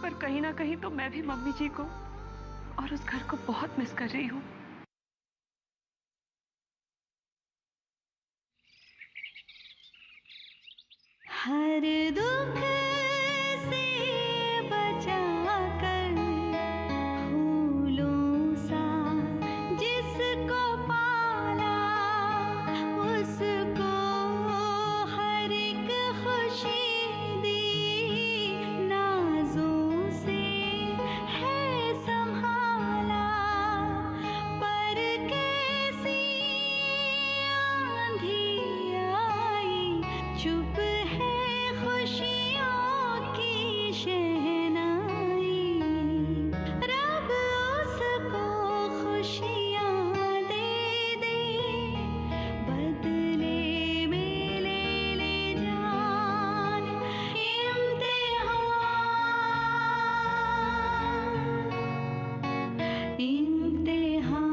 पर कहीं ना कहीं तो मैं भी मम्मी जी को और उस घर को बहुत मिस कर रही हूँ। हर दुख से बचा कर फूलों सा जिसको पाला उसको हर एक खुशी दी, नाजों से है संभाला। पर कैसी आंधी आई, चुप खुशियों की शहनाई, रब उसको खुशियाँ दे दे, बदले में ले जान इम्तिहान, इम्तिहान,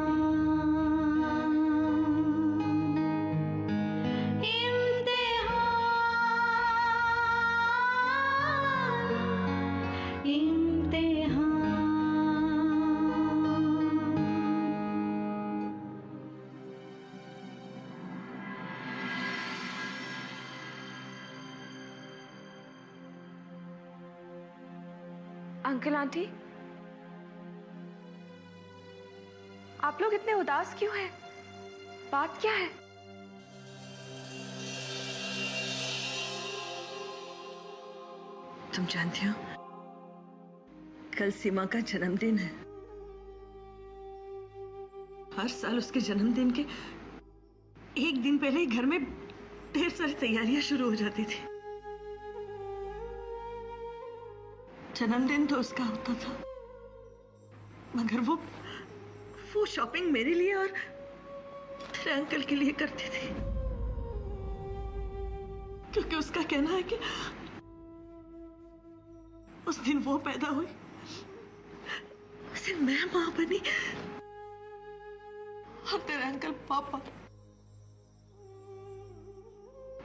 अंकल आंटी, आप लोग इतने उदास क्यों हैं? बात क्या है? तुम जानती हो, कल सीमा का जन्मदिन है। हर साल उसके जन्मदिन के एक दिन पहले ही घर में ढेर सारी तैयारियां शुरू हो जाती थी। जन्मदिन तो उसका होता था, मगर वो शॉपिंग मेरे लिए और तेरे अंकल के लिए करती थी, क्योंकि उसका कहना है कि उस दिन वो पैदा हुई, उस दिन मैं मां बनी और तेरे अंकल पापा।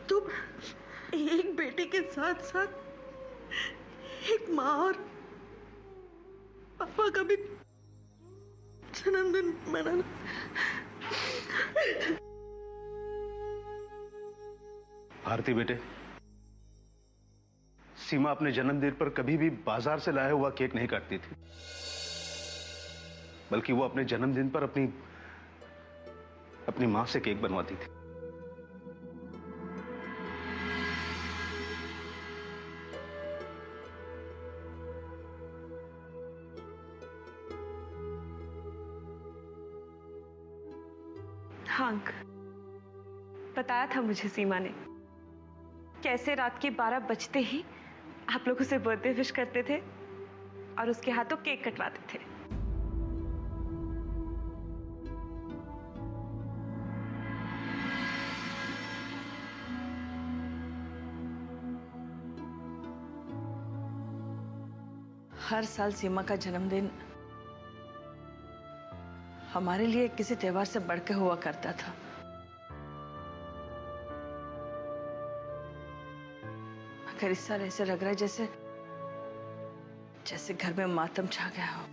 तुम एक बेटी के साथ साथ एक माँ और पापा का भी जन्मदिन मनाना। भारती बेटे, सीमा अपने जन्मदिन पर कभी भी बाजार से लाया हुआ केक नहीं काटती थी, बल्कि वो अपने जन्मदिन पर अपनी मां से केक बनवाती थी। हाँ अंकल, बताया था मुझे सीमा ने, कैसे रात के 12 बजते ही आप लोग उसे बर्थडे विश करते थे और उसके हाथों केक कटवाते थे। हर साल सीमा का जन्मदिन हमारे लिए किसी त्योहार से बढ़कर हुआ करता था। मगर इस साल ऐसे लग रहा है जैसे घर में मातम छा गया हो।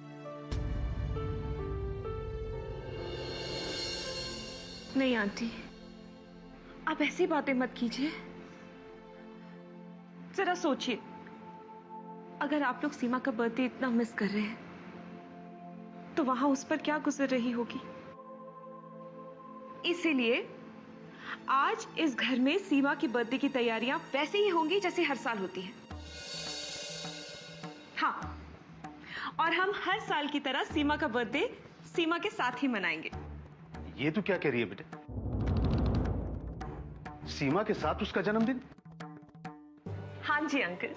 नहीं आंटी, आप ऐसी बातें मत कीजिए। जरा सोचिए, अगर आप लोग सीमा का बर्थडे इतना मिस कर रहे हैं तो वहां उस पर क्या गुजर रही होगी। इसीलिए आज इस घर में सीमा की बर्थडे की तैयारियां वैसे ही होंगी जैसे हर साल होती है। हाँ, और हम हर साल की तरह सीमा का बर्थडे सीमा के साथ ही मनाएंगे। ये तू क्या कह रही है बेटे? सीमा के साथ उसका जन्मदिन? हाँ जी अंकल,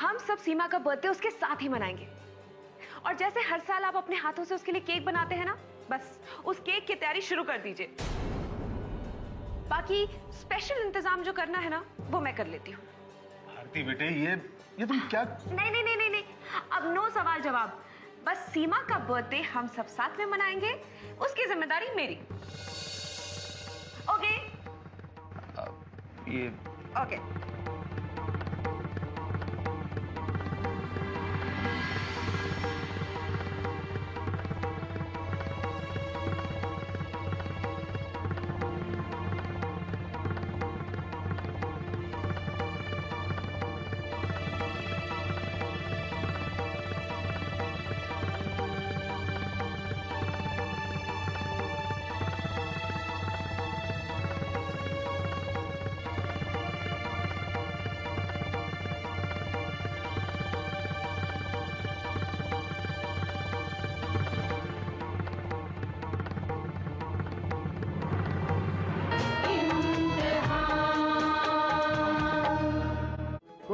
हम सब सीमा का बर्थडे उसके साथ ही मनाएंगे। और जैसे हर साल आप अपने हाथों से उसके लिए केक बनाते हैं ना, बस उस केक की तैयारी शुरू कर दीजिए। बाकी स्पेशल इंतजाम जो करना है ना, वो मैं कर लेती हूँ। भारती बेटे, ये तुम क्या? नहीं नहीं नहीं नहीं नहीं, अब नो सवाल जवाब। बस सीमा का बर्थडे हम सब साथ में मनाएंगे, उसकी जिम्मेदारी मेरी। ओके? ये ओके।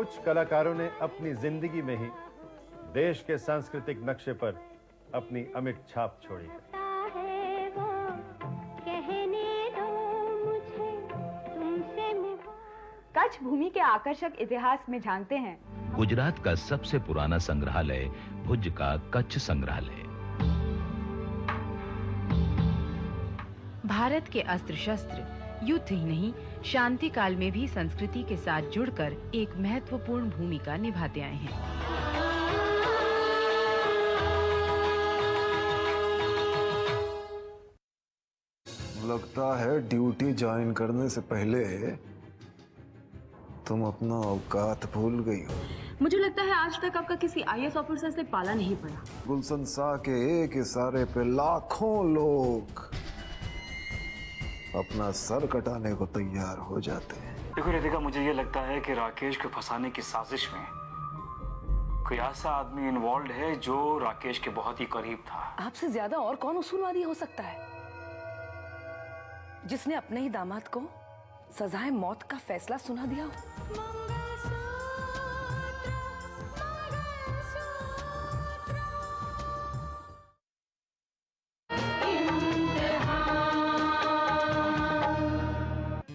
कुछ कलाकारों ने अपनी जिंदगी में ही देश के सांस्कृतिक नक्शे पर अपनी अमिट छाप छोड़ी है। कच्छ भूमि के आकर्षक इतिहास में जानते हैं। गुजरात का सबसे पुराना संग्रहालय भुज का कच्छ संग्रहालय। भारत के अस्त्र शस्त्र युद्ध ही नहीं, शांति काल में भी संस्कृति के साथ जुड़कर एक महत्वपूर्ण भूमिका निभाते आए हैं। लगता है ड्यूटी ज्वाइन करने से पहले तुम अपना औकात भूल गई हो। मुझे लगता है आज तक आपका किसी आईएएस ऑफिसर से पाला नहीं पड़ा। गुलशन शाह के एक इशारे पे लाखों लोग अपना सर कटाने को तैयार हो जाते हैं। देखो रितिका, मुझे ये लगता है कि राकेश को फंसाने की साजिश में कोई ऐसा आदमी इन्वॉल्व है जो राकेश के बहुत ही करीब था। आपसे ज्यादा और कौन उसूलवादी हो सकता है जिसने अपने ही दामाद को सजाए मौत का फैसला सुना दिया हो?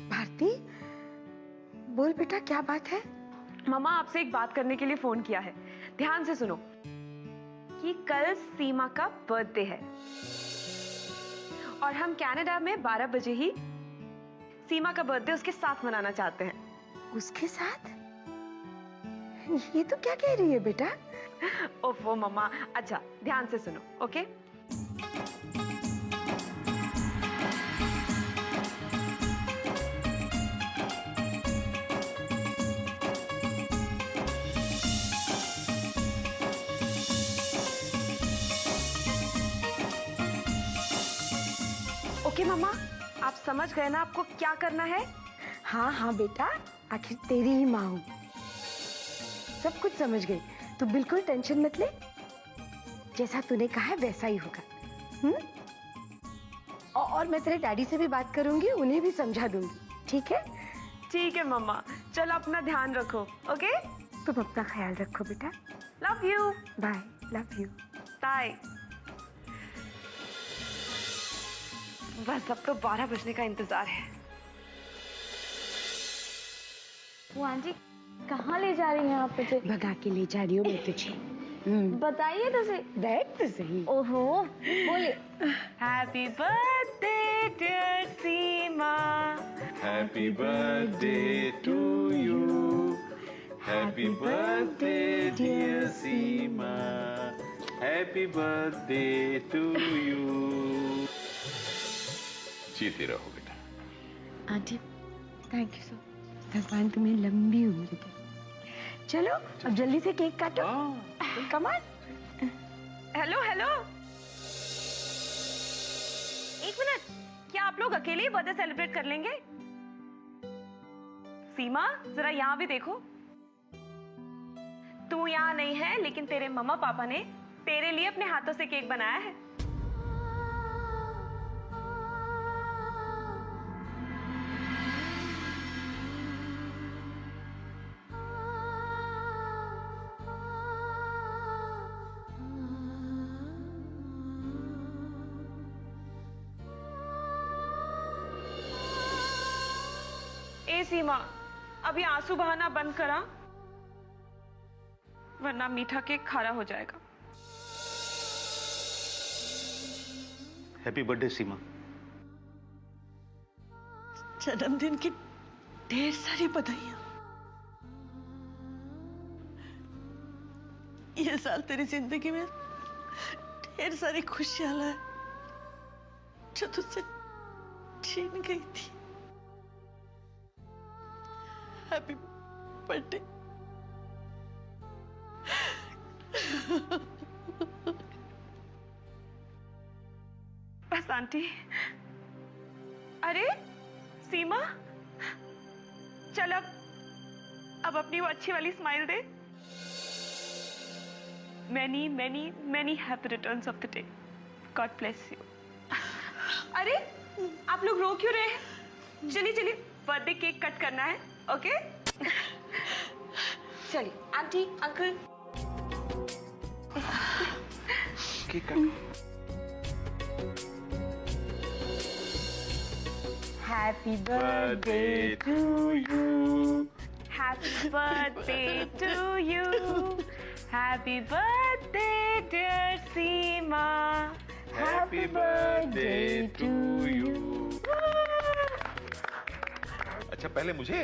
भारती, बोल बेटा, क्या बात है? मामा आपसे एक बात करने के लिए फोन किया है। ध्यान से सुनो कि कल सीमा का बर्थडे है और हम कनाडा में 12 बजे ही सीमा का बर्थडे उसके साथ मनाना चाहते हैं। उसके साथ? ये तो क्या कह रही है बेटा? ओफो मम्मा, अच्छा ध्यान से सुनो, ओके? ओके मम्मा, आप समझ गए ना आपको क्या करना है? हाँ हाँ बेटा, आखिर तेरी ही माँ हूँ, सब कुछ समझ गई। तू बिल्कुल टेंशन मत ले, जैसा तूने कहा है वैसा ही होगा। और मैं तेरे डैडी से भी बात करूंगी, उन्हें भी समझा दूंगी, ठीक है? ठीक है मम्मा, चलो अपना ध्यान रखो, ओके? तुम अपना ख्याल रखो बेटा। Love you. Bye. Love you. Bye. बस अब तो 12 बजने का इंतजार है। वो आंटी कहाँ ले जा रही हैं आप मुझे? भगा के ले जा रही हूँ मैं तुझे। बताइए तो सही। बैठ तो सही। ओहो, बोलिए। Happy birthday dear Seema. Happy birthday to you. Happy birthday dear Seema. Happy birthday to you. जीते रहो बेटा। Aunty, thank you so. भगवान तुम्हें लंबी उम्र दे। चलो अब जल्दी से केक काटो। Come on. हेलो हेलो, एक मिनट, क्या आप लोग अकेले ही बर्थडे सेलिब्रेट कर लेंगे? सीमा, जरा यहाँ भी देखो। तू यहाँ नहीं है, लेकिन तेरे मम्मा पापा ने तेरे लिए अपने हाथों से केक बनाया है। ए सीमा, अभी आंसू बहाना बंद करा, वरना मीठा केक खारा हो जाएगा। हैप्पी बर्थडे सीमा। जन्मदिन की ढेर सारी बधाइयां। ये साल तेरी जिंदगी में ढेर सारी खुशियां लाए जो तुझसे छीन गई थी। Happy birthday. बस आंटी। अरे सीमा, चल अब अपनी वो अच्छी वाली smile they. Many many many happy returns of the day. God bless you. अरे आप लोग रो क्यों रहे हैं? चलिए चलिए, बर्थडे केक कट करना है, ओके? चलिए आंटी अंकल केक काट। Happy birthday to you, happy birthday to you, happy birthday dear Seema, happy birthday to you. अच्छा पहले मुझे।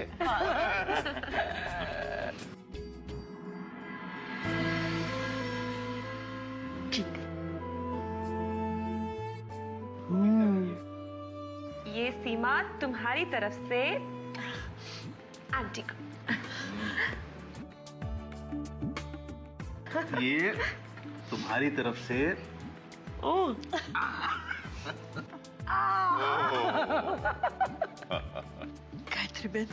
ये सीमा तुम्हारी तरफ से आंटी को। ये तुम्हारी तरफ से गायत्री बहन,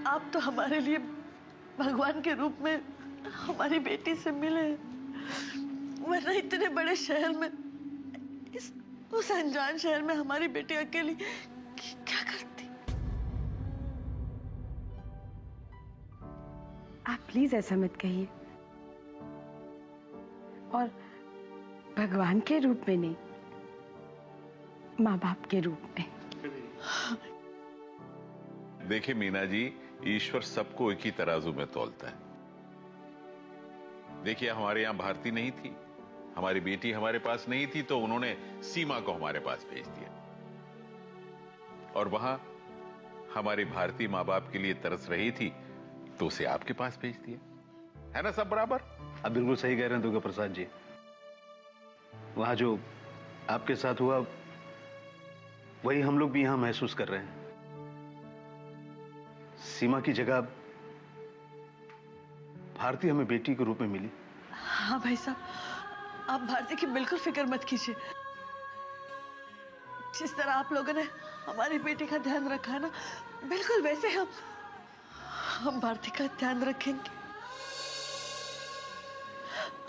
आप तो हमारे लिए भगवान के रूप में हमारी बेटी से मिले, वरना इतने बड़े शहर में, उस अनजान शहर में हमारी बेटी अकेली क्या करती। आप प्लीज ऐसा मत कहिए, और भगवान के रूप में नहीं, माँ बाप के रूप में। देखिए मीना जी, ईश्वर सबको एक ही तराजू में तौलता है। देखिए हमारे यहाँ भारती नहीं थी, हमारी बेटी हमारे पास नहीं थी, तो उन्होंने सीमा को हमारे पास भेज दिया, और वहां हमारी भारती माँ बाप के लिए तरस रही थी, तो उसे आपके पास भेज दिया। है ना सब बराबर? आप बिल्कुल सही कह रहे हैं दुर्गा प्रसाद जी। वहां जो आपके साथ हुआ वही हम लोग भी यहां महसूस कर रहे हैं। सीमा की जगह भारती हमें बेटी के रूप में मिली। हाँ भाई साहब, आप भारती की बिल्कुल फिक्र मत कीजिए। जिस तरह आप लोगों ने हमारी बेटी का ध्यान रखा ना, बिल्कुल वैसे हम भारती का ध्यान रखेंगे।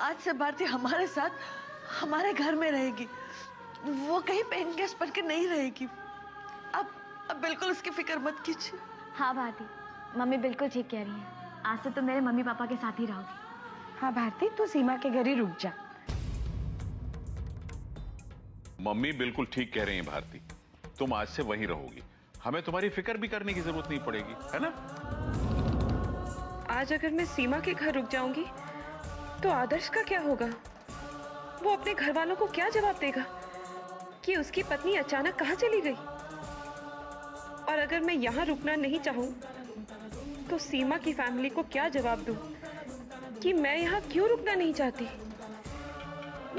आज से भारती हमारे साथ हमारे घर में रहेगी, वो कहीं पेइंग गेस्ट बन के नहीं रहेगी। अब बिल्कुल उसकी फिक्र मत कीजिए। हाँ भारती, मम्मी बिल्कुल ठीक कह रही है। आज से तो मेरे मम्मी पापा के साथ ही रहोगी। हाँ भारती, तू सीमा के घर ही रुक जा। मम्मी बिल्कुल ठीक कह रही हैं भारती, तुम आज से वहीं रहोगी, हमें तुम्हारी फिक्र भी करने की जरूरत नहीं पड़ेगी, है ना? आज अगर मैं सीमा के घर रुक जाऊंगी तो आदर्श का क्या होगा? वो अपने घर वालों को क्या जवाब देगा कि उसकी पत्नी अचानक कहाँ चली गई? और अगर मैं यहाँ रुकना नहीं चाहूँ तो सीमा की फैमिली को क्या जवाब दूँ कि मैं यहाँ क्यों रुकना नहीं चाहती?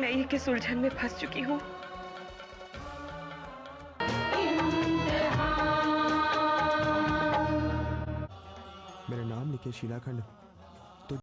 मैं ये किस उलझन में फंस चुकी हूँ। मेरा नाम लिखे शीलाखंड।